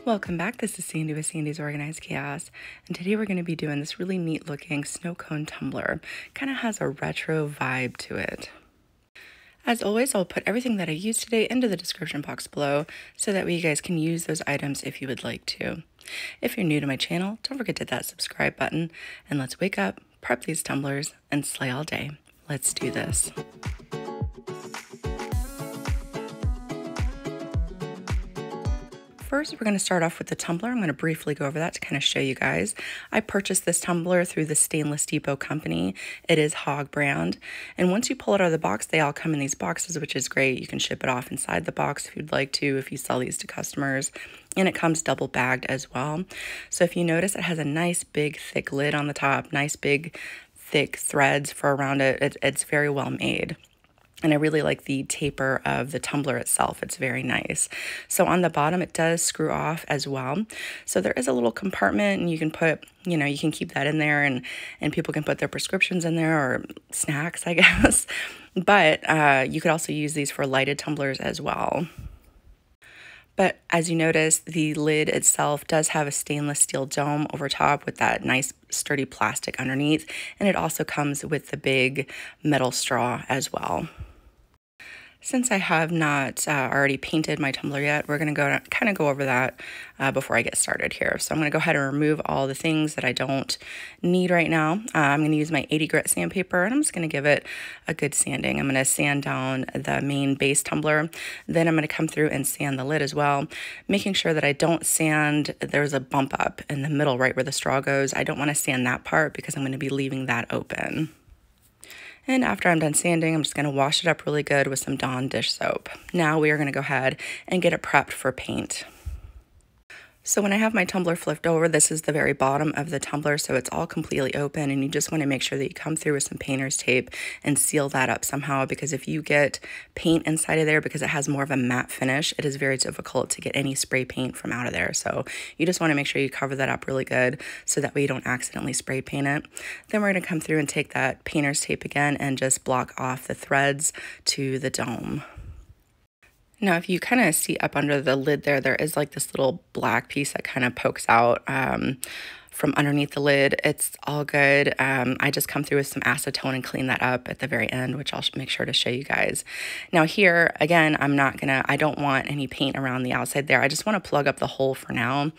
Welcome back. This is Sandy with Sandy's Organized Chaos, and today we're going to be doing this really neat looking snow cone tumbler. Kind of has a retro vibe to it. As always, I'll put everything that I used today into the description box below so that way you guys can use those items if you would like to. If you're new to my channel, don't forget to hit that subscribe button, and let's wake up, prep these tumblers, and slay all day. Let's do this. First, we're going to start off with the tumbler. I'm going to briefly go over that to kind of show you guys. I purchased this tumbler through the Stainless Depot company. It is Hog brand. And once you pull it out of the box, they all come in these boxes, which is great. You can ship it off inside the box if you'd like to, if you sell these to customers. And it comes double bagged as well. So if you notice, it has a nice big thick lid on the top, nice big thick threads for around it. It's very well made. And I really like the taper of the tumbler itself. It's very nice. So on the bottom, it does screw off as well. So there is a little compartment, and you can put, you can keep that in there, and people can put their prescriptions in there or snacks, I guess. But you could also use these for lighted tumblers as well. But as you notice, the lid itself does have a stainless steel dome over top with that nice sturdy plastic underneath. And it also comes with the big metal straw as well. Since I have not already painted my tumbler yet, we're going to kind of go over that before I get started here. So I'm going to go ahead and remove all the things that I don't need right now. I'm going to use my 80 grit sandpaper, and I'm just going to give it a good sanding. I'm going to sand down the main base tumbler. Then I'm going to come through and sand the lid as well, making sure that I don't sand. There's a bump up in the middle right where the straw goes. I don't want to sand that part because I'm going to be leaving that open. And after I'm done sanding, I'm just going to wash it up really good with some Dawn dish soap. Now we are going to go ahead and get it prepped for paint. So when I have my tumbler flipped over, this is the very bottom of the tumbler, so it's all completely open, and you just want to make sure that you come through with some painter's tape and seal that up somehow, because if you get paint inside of there, because it has more of a matte finish, it is very difficult to get any spray paint from out of there. So you just want to make sure you cover that up really good so that way you don't accidentally spray paint it. Then we're going to come through and take that painter's tape again and just block off the threads to the dome. Now, if you kind of see up under the lid there is like this little black piece that kind of pokes out from underneath the lid. It's all good. I just come through with some acetone and clean that up at the very end, which I'll make sure to show you guys. Now here, again, I don't want any paint around the outside there. I just want to plug up the hole for now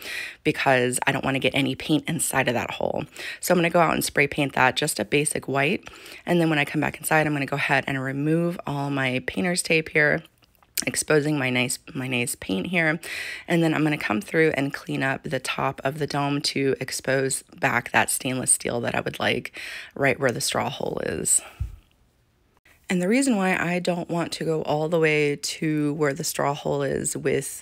because I don't want to get any paint inside of that hole. So I'm going to go out and spray paint that just a basic white. And then when I come back inside, I'm going to go ahead and remove all my painter's tape here, exposing my nice paint here. And then I'm going to come through and clean up the top of the dome to expose back that stainless steel that I would like right where the straw hole is. And the reason why I don't want to go all the way to where the straw hole is with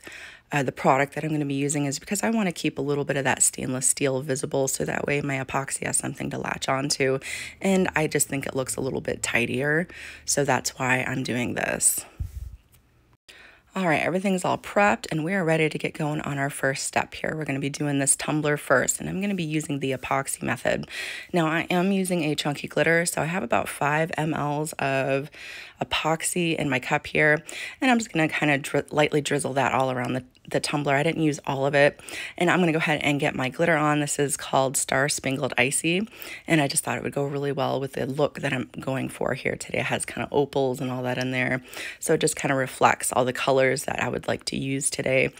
the product that I'm going to be using is because I want to keep a little bit of that stainless steel visible, so that way my epoxy has something to latch onto, and I just think it looks a little bit tidier. So that's why I'm doing this. All right, everything's all prepped, and we are ready to get going on our first step here. We're going to be doing this tumbler first, and I'm going to be using the epoxy method. Now, I am using a chunky glitter, so I have about 5 mLs of epoxy in my cup here, and I'm just going to kind of lightly drizzle that all around the tumbler. I didn't use all of it, and I'm going to go ahead and get my glitter on. This is called Star Spangled Icy, and I just thought it would go really well with the look that I'm going for here today. It has kind of opals and all that in there, so it just kind of reflects all the colors that I would like to use today.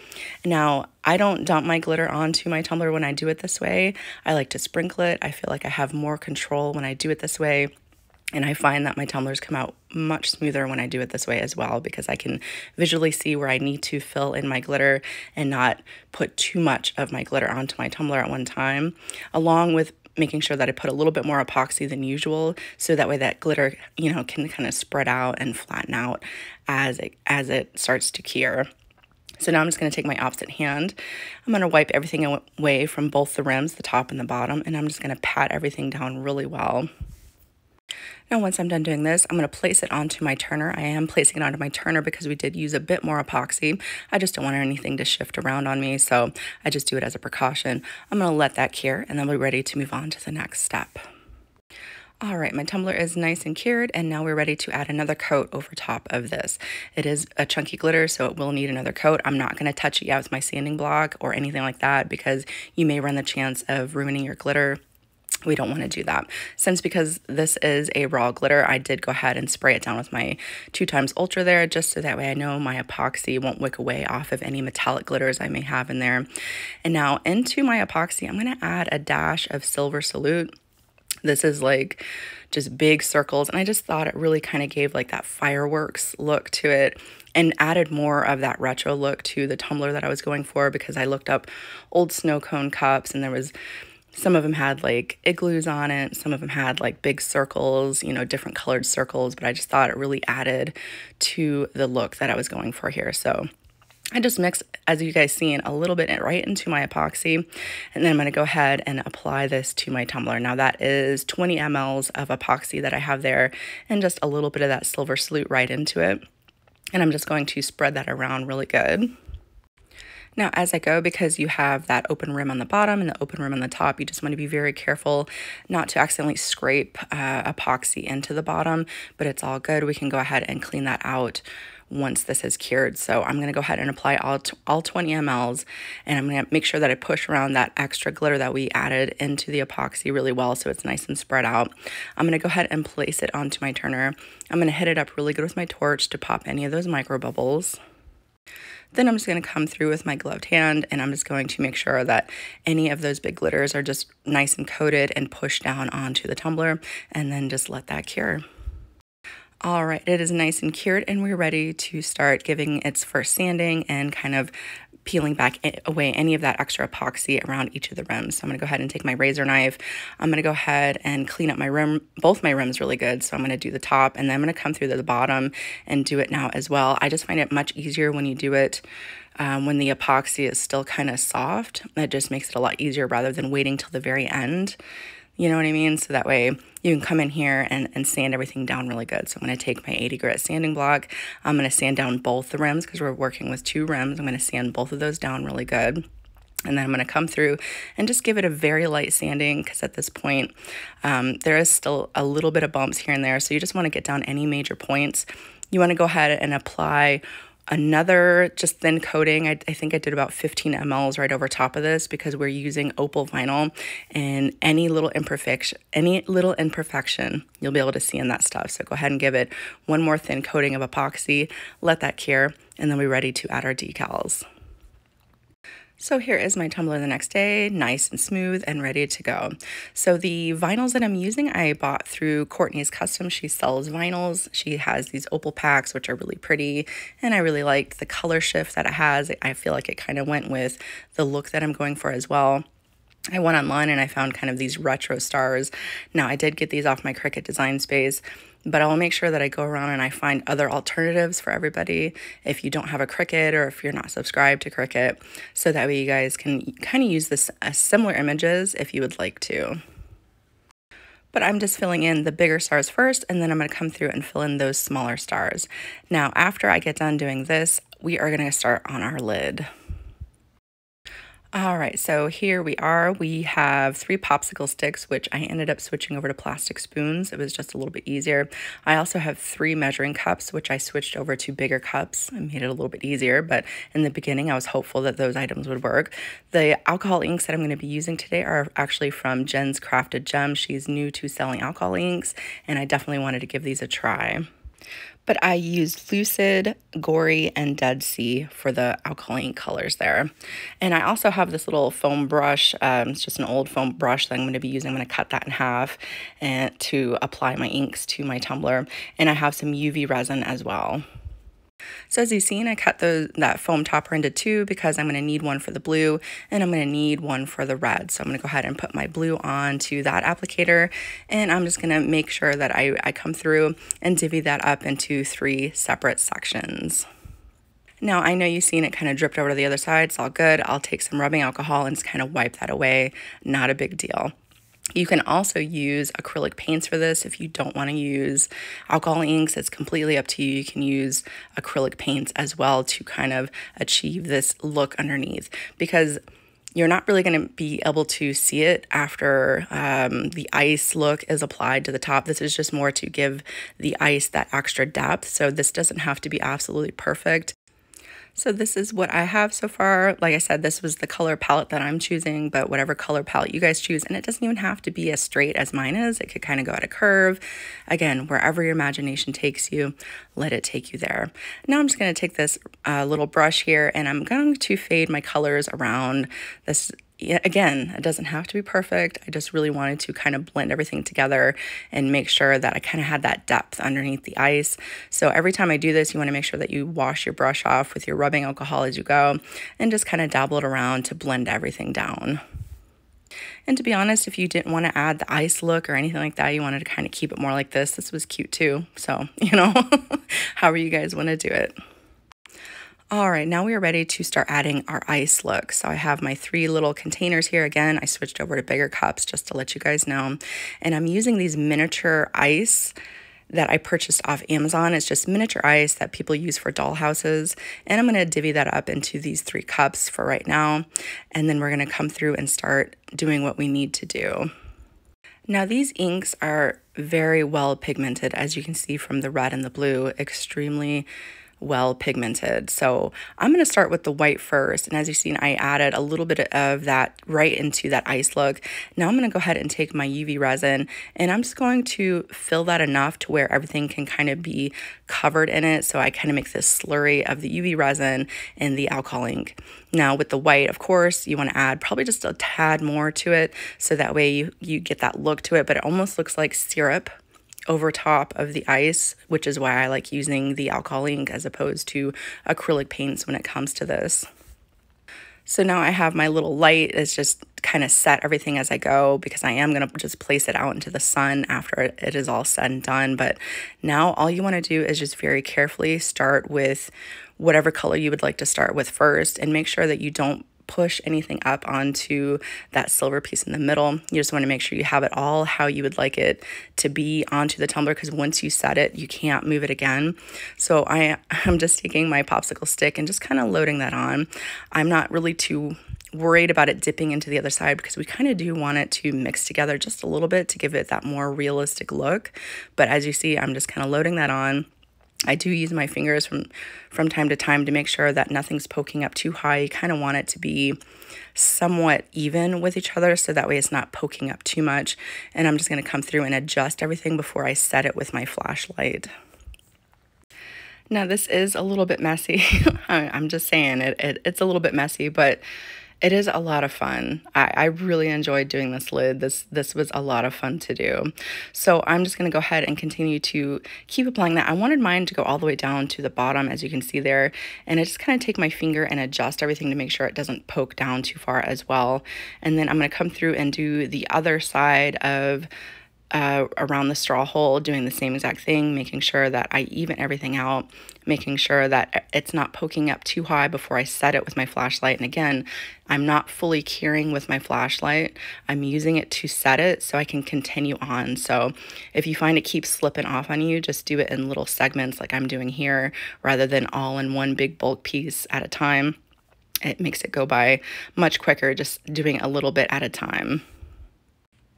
Now, I don't dump my glitter onto my tumbler when I do it this way. I like to sprinkle it. I feel like I have more control when I do it this way. And I find that my tumblers come out much smoother when I do it this way as well, because I can visually see where I need to fill in my glitter and not put too much of my glitter onto my tumbler at one time, along with making sure that I put a little bit more epoxy than usual, so that way that glitter, can kind of spread out and flatten out as it starts to cure. So now I'm just going to take my opposite hand. I'm going to wipe everything away from both the rims, the top and the bottom, and I'm just going to pat everything down really well. Now, once I'm done doing this, I'm going to place it onto my turner. I am placing it onto my turner because we did use a bit more epoxy. I just don't want anything to shift around on me, so I just do it as a precaution. I'm going to let that cure, and then we're ready to move on to the next step. All right, my tumbler is nice and cured, and now we're ready to add another coat over top of this. It is a chunky glitter, so it will need another coat. I'm not going to touch it yet with my sanding block or anything like that because you may run the chance of ruining your glitter. We don't want to do that. Since because this is a raw glitter, I did go ahead and spray it down with my 2x Ultra there, just so that way I know my epoxy won't wick away off of any metallic glitters I may have in there. And now into my epoxy, I'm going to add a dash of Silver Salute. This is like just big circles, and I just thought it really kind of gave like that fireworks look to it and added more of that retro look to the tumbler that I was going for, because I looked up old snow cone cups and there was some of them had like igloos on it, some of them had like big circles, you know, different colored circles, but I just thought it really added to the look that I was going for here. So I just mixed, as you guys seen, a little bit right into my epoxy, and then I'm going to go ahead and apply this to my tumbler. Now that is 20 mLs of epoxy that I have there, and just a little bit of that Silver Salute right into it. And I'm just going to spread that around really good. Now, as I go, because you have that open rim on the bottom and the open rim on the top, you just want to be very careful not to accidentally scrape epoxy into the bottom, but it's all good. We can go ahead and clean that out once this is cured. So I'm going to go ahead and apply all 20 mLs, and I'm going to make sure that I push around that extra glitter that we added into the epoxy really well so it's nice and spread out. I'm going to go ahead and place it onto my turner. I'm going to hit it up really good with my torch to pop any of those micro bubbles. Then I'm just going to come through with my gloved hand, and I'm just going to make sure that any of those big glitters are just nice and coated and pushed down onto the tumbler, and then just let that cure. All right, it is nice and cured, and we're ready to start giving its first sanding and kind of peeling back away any of that extra epoxy around each of the rims. So I'm going to go ahead and take my razor knife. I'm going to go ahead and clean up my rim, both my rims really good. So I'm going to do the top, and then I'm going to come through to the bottom and do it now as well. I just find it much easier when you do it when the epoxy is still kind of soft. It just makes it a lot easier rather than waiting till the very end. You know what I mean? So that way you can come in here and sand everything down really good. So I'm going to take my 80 grit sanding block. I'm going to sand down both the rims because we're working with 2 rims. I'm going to sand both of those down really good. And then I'm going to come through and just give it a very light sanding, because at this point there is still a little bit of bumps here and there. So you just want to get down any major points. You want to go ahead and apply another just thin coating. I think I did about 15 mLs right over top of this, because we're using opal vinyl, and any little imperfection you'll be able to see in that stuff. So go ahead and give it one more thin coating of epoxy, let that cure, and then we're ready to add our decals. So here is my tumbler the next day, nice and smooth and ready to go. So the vinyls that I'm using, I bought through Courtney's Custom. She sells vinyls. She has these opal packs, which are really pretty, and I really liked the color shift that it has. I feel like it kind of went with the look that I'm going for as well. I went online and I found kind of these retro stars. Now, I did get these off my Cricut design space, but I'll make sure that I go around and I find other alternatives for everybody if you don't have a Cricut or if you're not subscribed to Cricut, so that way you guys can kind of use this similar images if you would like to. But I'm just filling in the bigger stars first, and then I'm going to come through and fill in those smaller stars. Now, after I get done doing this, we are going to start on our lid. All right, so here we are. We have 3 popsicle sticks, which I ended up switching over to plastic spoons. It was just a little bit easier. I also have 3 measuring cups, which I switched over to bigger cups and made it a little bit easier. But in the beginning, I was hopeful that those items would work. The alcohol inks that I'm going to be using today are actually from Jen's Crafted Gems. She's new to selling alcohol inks, and I definitely wanted to give these a try. But I used Lucid, Gory, and Dead Sea for the alcohol ink colors there. And I also have this little foam brush. It's just an old foam brush that I'm going to be using. I'm going to cut that in half and to apply my inks to my tumbler. And I have some UV resin as well. So as you've seen, I cut that foam topper into 2 because I'm going to need one for the blue and I'm going to need one for the red. So I'm going to go ahead and put my blue onto that applicator, and I'm just going to make sure that I come through and divvy that up into 3 separate sections. Now, I know you've seen it kind of dripped over to the other side. It's all good. I'll take some rubbing alcohol and just kind of wipe that away. Not a big deal. You can also use acrylic paints for this. If you don't want to use alcohol inks, it's completely up to you. You can use acrylic paints as well to kind of achieve this look underneath. Because You're not really going to be able to see it after the ice look is applied to the top. This is just more to give the ice that extra depth. So this doesn't have to be absolutely perfect. So this is what I have so far. Like I said, this was the color palette that I'm choosing, but whatever color palette you guys choose, and it doesn't even have to be as straight as mine is. It could kind of go at a curve. Again, wherever your imagination takes you, let it take you there. Now I'm just going to take this little brush here, and I'm going to fade my colors around this. Again, it doesn't have to be perfect. I just really wanted to kind of blend everything together and make sure that I kind of had that depth underneath the ice. So every time I do this, you want to make sure that you wash your brush off with your rubbing alcohol as you go and just kind of dabble it around to blend everything down. And to be honest, if you didn't want to add the ice look or anything like that, you wanted to kind of keep it more like this was cute too. So, however you guys want to do it. All right, now we are ready to start adding our ice look. So I have my 3 little containers here. Again, I switched over to bigger cups just to let you guys know. And I'm using these miniature ice that I purchased off Amazon. It's just miniature ice that people use for doll houses. And I'm gonna divvy that up into these 3 cups for right now. And then we're gonna come through and start doing what we need to do. Now these inks are very well pigmented, as you can see from the red and the blue, extremely well pigmented. So I'm going to start with the white first, and as you've seen, I added a little bit of that right into that ice look. Now I'm going to go ahead and take my UV resin, and I'm just going to fill that enough to where everything can kind of be covered in it. So I kind of make this slurry of the UV resin and the alcohol ink. Now with the white, of course, you want to add probably just a tad more to it, so that way you get that look to it, but it almost looks like syrup over top of the ice, which is why I like using the alcohol ink as opposed to acrylic paints when it comes to this. So now I have my little light. It's just kind of set everything as I go, because I am going to just place it out into the sun after it is all said and done. But now all you want to do is just very carefully start with whatever color you would like to start with first, and make sure that you don't push anything up onto that silver piece in the middle. You just want to make sure you have it all how you would like it to be onto the tumbler, because once you set it, you can't move it again. So I'm just taking my popsicle stick and just kind of loading that on. I'm not really too worried about it dipping into the other side, because we kind of do want it to mix together just a little bit to give it that more realistic look. But as you see, I'm just kind of loading that on. I do use my fingers from time to time to make sure that nothing's poking up too high. You kind of want it to be somewhat even with each other, so that way it's not poking up too much. And I'm just going to come through and adjust everything before I set it with my flashlight. Now this is a little bit messy. I'm just saying it's a little bit messy, but it is a lot of fun. I really enjoyed doing this lid. This was a lot of fun to do. So I'm just going to go ahead and continue to keep applying that. I wanted mine to go all the way down to the bottom, as you can see there. And I just kind of take my finger and adjust everything to make sure it doesn't poke down too far as well. And then I'm going to come through and do the other side of around the straw hole, doing the same exact thing, making sure that I even everything out, making sure that it's not poking up too high before I set it with my flashlight. And again, I'm not fully curing with my flashlight. I'm using it to set it so I can continue on. So if you find it keeps slipping off on you, just do it in little segments like I'm doing here, rather than all in one big bulk piece at a time. It makes it go by much quicker, just doing a little bit at a time.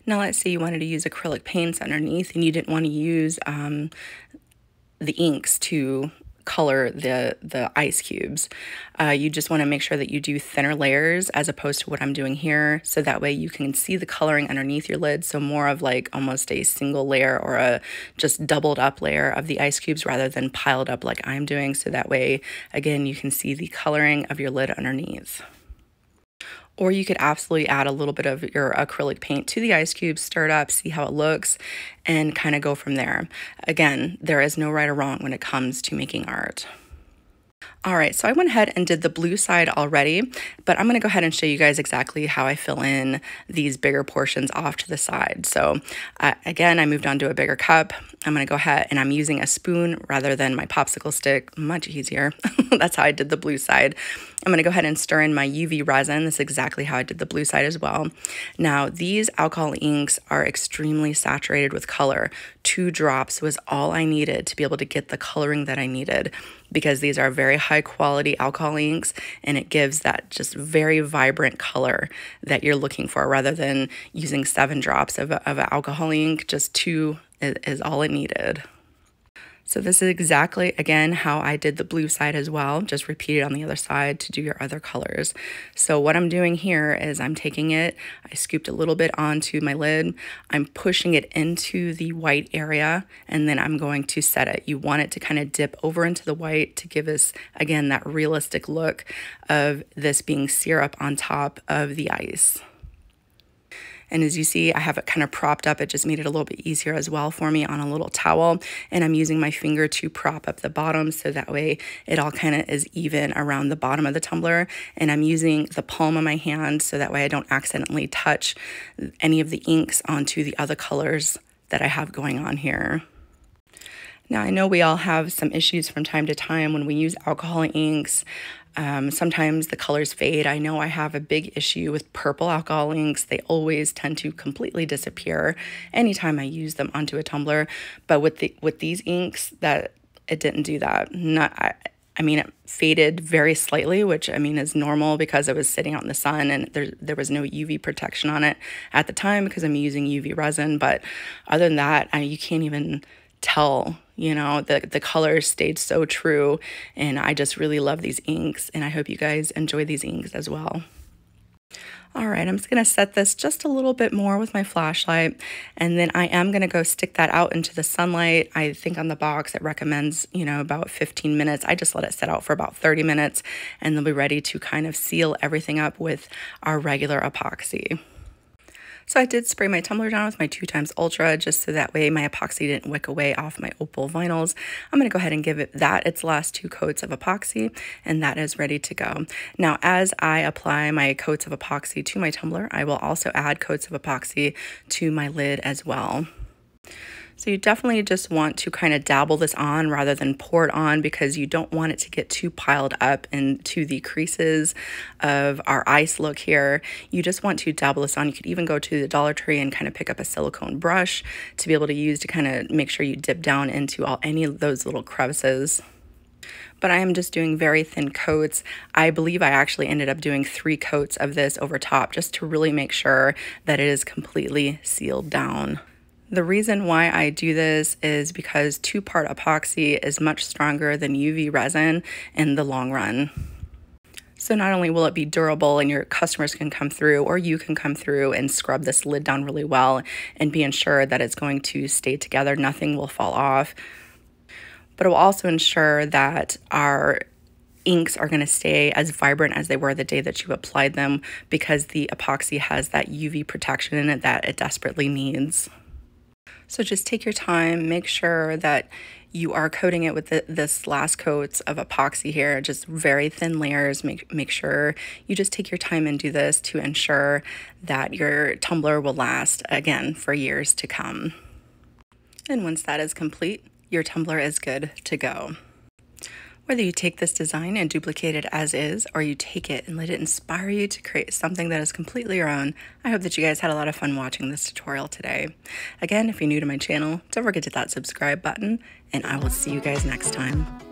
Now let's say you wanted to use acrylic paints underneath, and you didn't want to use the inks to color the ice cubes. You just want to make sure that you do thinner layers as opposed to what I'm doing here, so that way you can see the coloring underneath your lid. So more of like almost a single layer or a just doubled up layer of the ice cubes rather than piled up like I'm doing. So that way, again, you can see the coloring of your lid underneath. Or you could absolutely add a little bit of your acrylic paint to the ice cubes, stir it up, see how it looks, and kind of go from there. Again, there is no right or wrong when it comes to making art. All right, so I went ahead and did the blue side already, but I'm gonna go ahead and show you guys exactly how I fill in these bigger portions off to the side. So again, I moved on to a bigger cup. I'm gonna go ahead and I'm using a spoon rather than my popsicle stick, much easier. That's how I did the blue side. I'm gonna go ahead and stir in my UV resin. This is exactly how I did the blue side as well. Now, these alcohol inks are extremely saturated with color. 2 drops was all I needed to be able to get the coloring that I needed, because these are very high quality alcohol inks, and it gives that just very vibrant color that you're looking for, rather than using 7 drops of alcohol ink. Just 2 is all it needed. So this is exactly, again, how I did the blue side as well. Just repeat it on the other side to do your other colors. So what I'm doing here is I'm taking it, I scooped a little bit onto my lid, I'm pushing it into the white area, and then I'm going to set it. You want it to kind of dip over into the white to give us, again, that realistic look of this being syrup on top of the ice. And as you see, I have it kind of propped up. It just made it a little bit easier as well for me on a little towel. And I'm using my finger to prop up the bottom so that way it all kind of is even around the bottom of the tumbler. And I'm using the palm of my hand so that way I don't accidentally touch any of the inks onto the other colors that I have going on here. Now, I know we all have some issues from time to time when we use alcohol inks. Sometimes the colors fade. I know I have a big issue with purple alcohol inks. They always tend to completely disappear anytime I use them onto a tumbler. But with these inks, that it didn't do that. I mean, it faded very slightly, which I mean is normal because it was sitting out in the sun and there was no UV protection on it at the time because I'm using UV resin. But other than that, you can't even tell, you know, the colors stayed so true, and I just really love these inks, and I hope you guys enjoy these inks as well. All right, I'm just gonna set this just a little bit more with my flashlight, and then I am gonna go stick that out into the sunlight. I think on the box it recommends, you know, about 15 minutes. I just let it sit out for about 30 minutes, and they'll be ready to kind of seal everything up with our regular epoxy. So I did spray my tumbler down with my 2x Ultra just so that way my epoxy didn't wick away off my opal vinyls. I'm going to go ahead and give it its last 2 coats of epoxy, and that is ready to go. Now, as I apply my coats of epoxy to my tumbler, I will also add coats of epoxy to my lid as well. So you definitely just want to kind of dabble this on rather than pour it on, because you don't want it to get too piled up into the creases of our ice look here. You just want to dabble this on. You could even go to the Dollar Tree and kind of pick up a silicone brush to be able to use to kind of make sure you dip down into any of those little crevices. But I am just doing very thin coats. I believe I actually ended up doing 3 coats of this over top just to really make sure that it is completely sealed down. The reason why I do this is because 2-part epoxy is much stronger than UV resin in the long run. So not only will it be durable and your customers can come through, or you can come through and scrub this lid down really well and be ensured that it's going to stay together, nothing will fall off, but it will also ensure that our inks are going to stay as vibrant as they were the day that you applied them, because the epoxy has that UV protection in it that it desperately needs. So just take your time, make sure that you are coating it with this last coats of epoxy here, just very thin layers. Make sure you just take your time and do this to ensure that your tumbler will last, again, for years to come. And once that is complete, your tumbler is good to go. Whether you take this design and duplicate it as is, or you take it and let it inspire you to create something that is completely your own, I hope that you guys had a lot of fun watching this tutorial today. Again, if you're new to my channel, don't forget to hit that subscribe button, and I will see you guys next time.